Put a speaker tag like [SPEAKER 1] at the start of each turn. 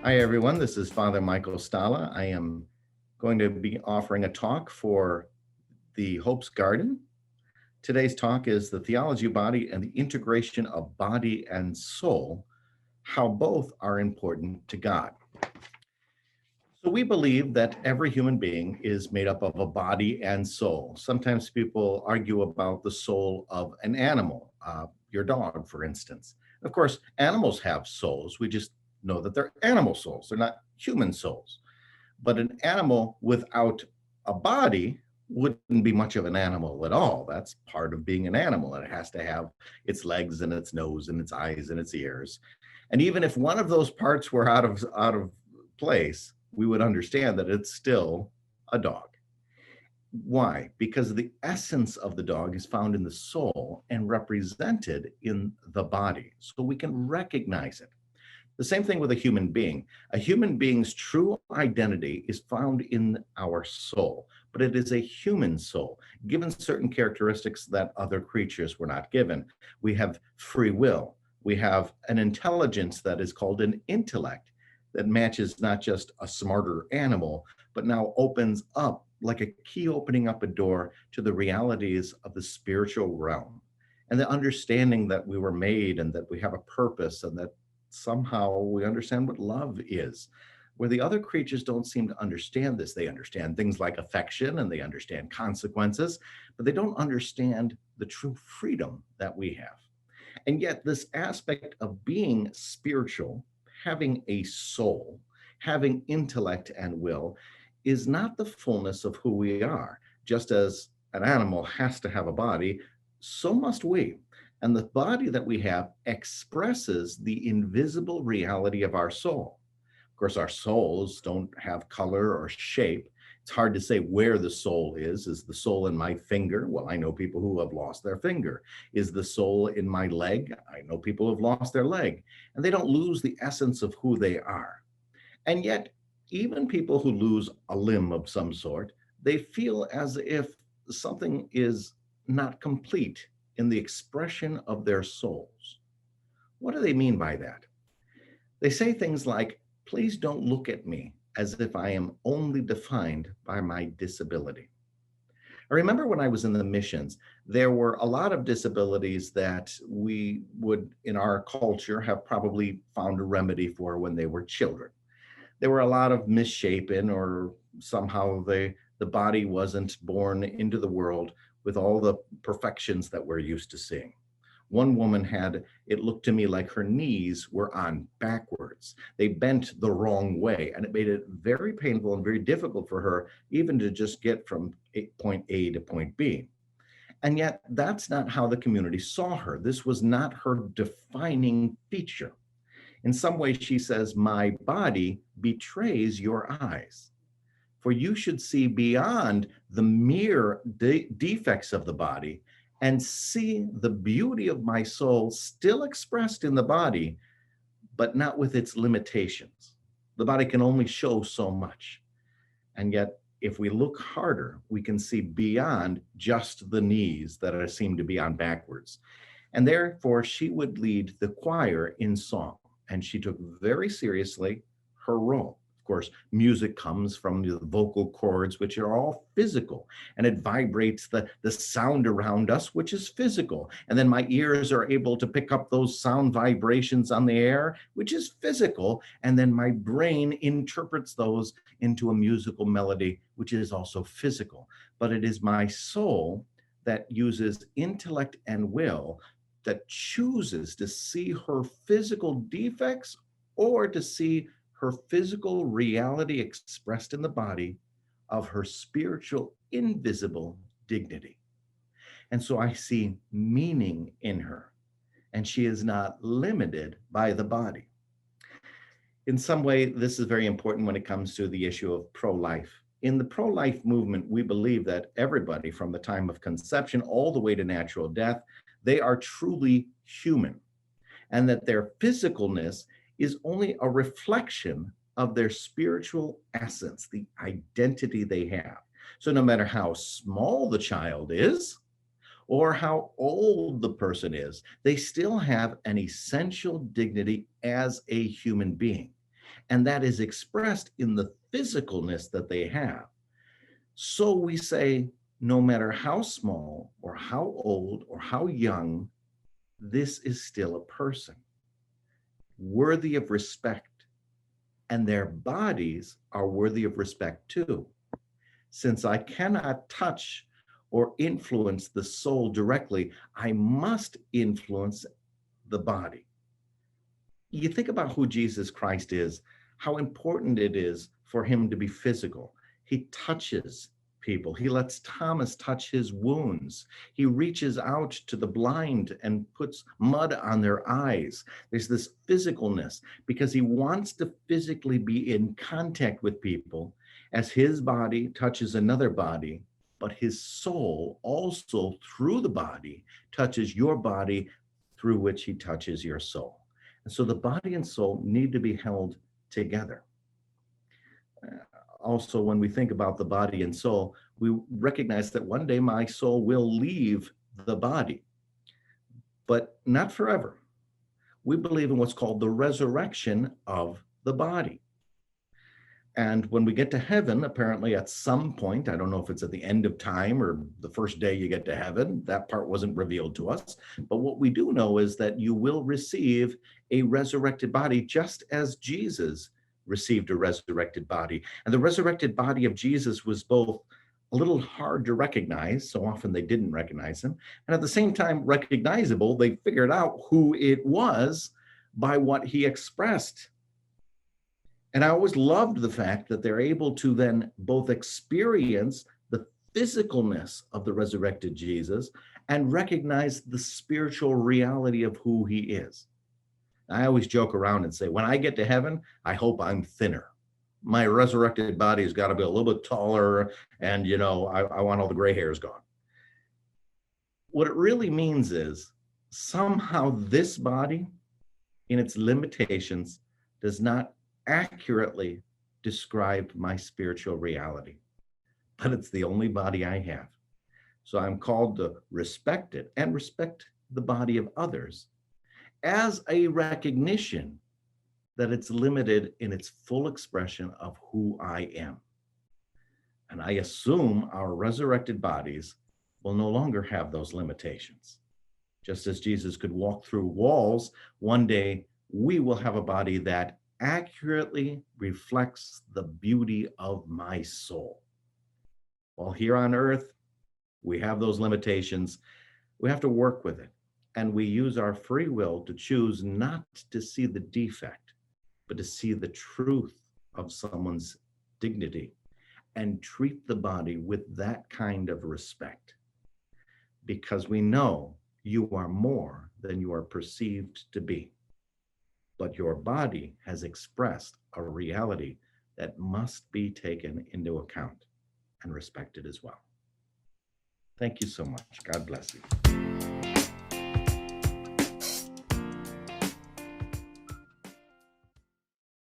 [SPEAKER 1] Hi, everyone. This is Father Michael Stala. I am going to be offering a talk for the Hope's Garden. Today's talk is the theology of body and the integration of body and soul, how both are important to God. So, we believe that every human being is made up of a body and soul. Sometimes people argue about the soul of an animal, your dog, for instance. Of course, animals have souls. We just know that they're animal souls, they're not human souls. But an animal without a body wouldn't be much of an animal at all. That's part of being an animal. It has to have its legs and its nose and its eyes and its ears. And even if one of those parts were out of place, we would understand that it's still a dog. Why? Because the essence of the dog is found in the soul and represented in the body. So we can recognize it. The same thing with a human being. A human being's true identity is found in our soul, but it is a human soul, given certain characteristics that other creatures were not given. We have free will. We have an intelligence that is called an intellect that matches not just a smarter animal, but now opens up like a key opening up a door to the realities of the spiritual realm. And the understanding that we were made and that we have a purpose and that somehow we understand what love is, where the other creatures don't seem to understand this. They understand things like affection and they understand consequences, but they don't understand the true freedom that we have. And yet, this aspect of being spiritual, having a soul, having intellect and will, is not the fullness of who we are. Just as an animal has to have a body, so must we. And the body that we have expresses the invisible reality of our soul. Of course, our souls don't have color or shape. It's hard to say where the soul is. Is the soul in my finger? Well, I know people who have lost their finger. Is the soul in my leg? I know people who have lost their leg. And they don't lose the essence of who they are. And yet, even people who lose a limb of some sort, they feel as if something is not complete in the expression of their souls. What do they mean by that? They say things like, please don't look at me as if I am only defined by my disability. I remember when I was in the missions, there were a lot of disabilities that we would, in our culture, have probably found a remedy for when they were children. There were a lot of misshapen, or somehow the body wasn't born into the world with all the perfections that we're used to seeing. One woman had, it looked to me like her knees were on backwards. They bent the wrong way, and it made it very painful and very difficult for her even to just get from point A to point B. And yet, that's not how the community saw her. This was not her defining feature. In some way, she says, my body betrays your eyes. For you should see beyond the mere defects of the body and see the beauty of my soul still expressed in the body, but not with its limitations. The body can only show so much. And yet, if we look harder, we can see beyond just the knees that seem to be on backwards. And therefore, she would lead the choir in song. And she took very seriously her role. Of course, music comes from the vocal cords, which are all physical, and it vibrates the sound around us, which is physical. And then my ears are able to pick up those sound vibrations on the air, which is physical. And then my brain interprets those into a musical melody, which is also physical. But it is my soul that uses intellect and will that chooses to see her physical defects or to see her physical reality expressed in the body of her spiritual invisible dignity. And so I see meaning in her, and she is not limited by the body. In some way, this is very important when it comes to the issue of pro-life. In the pro-life movement, we believe that everybody from the time of conception all the way to natural death, they are truly human, and that their physicalness is only a reflection of their spiritual essence, the identity they have. So no matter how small the child is or how old the person is, they still have an essential dignity as a human being. And that is expressed in the physicalness that they have. So we say, no matter how small or how old or how young, this is still a person worthy of respect. And their bodies are worthy of respect too. Since I cannot touch or influence the soul directly, I must influence the body. You think about who Jesus Christ is, how important it is for him to be physical. He touches people. He lets Thomas touch his wounds. He reaches out to the blind and puts mud on their eyes. There's this physicalness because he wants to physically be in contact with people as his body touches another body, but his soul also through the body touches your body, through which he touches your soul. And so the body and soul need to be held together. Also, when we think about the body and soul, we recognize that one day my soul will leave the body, but not forever. We believe in what's called the resurrection of the body. And when we get to heaven, apparently at some point, I don't know if it's at the end of time or the first day you get to heaven, that part wasn't revealed to us. But what we do know is that you will receive a resurrected body, just as Jesus received a resurrected body. And the resurrected body of Jesus was both a little hard to recognize, so often they didn't recognize him, and at the same time recognizable. They figured out who it was by what he expressed. And I always loved the fact that they're able to then both experience the physicalness of the resurrected Jesus and recognize the spiritual reality of who he is. I always joke around and say, when I get to heaven, I hope I'm thinner. My resurrected body has got to be a little bit taller, and I want all the gray hairs gone. What it really means is somehow this body, in its limitations, does not accurately describe my spiritual reality, but it's the only body I have. So I'm called to respect it and respect the body of others as a recognition that it's limited in its full expression of who I am. And I assume our resurrected bodies will no longer have those limitations. Just as Jesus could walk through walls, one day we will have a body that accurately reflects the beauty of my soul. While here on earth, we have those limitations. We have to work with it. And we use our free will to choose not to see the defect, but to see the truth of someone's dignity and treat the body with that kind of respect. Because we know you are more than you are perceived to be. But your body has expressed a reality that must be taken into account and respected as well. Thank you so much. God bless you.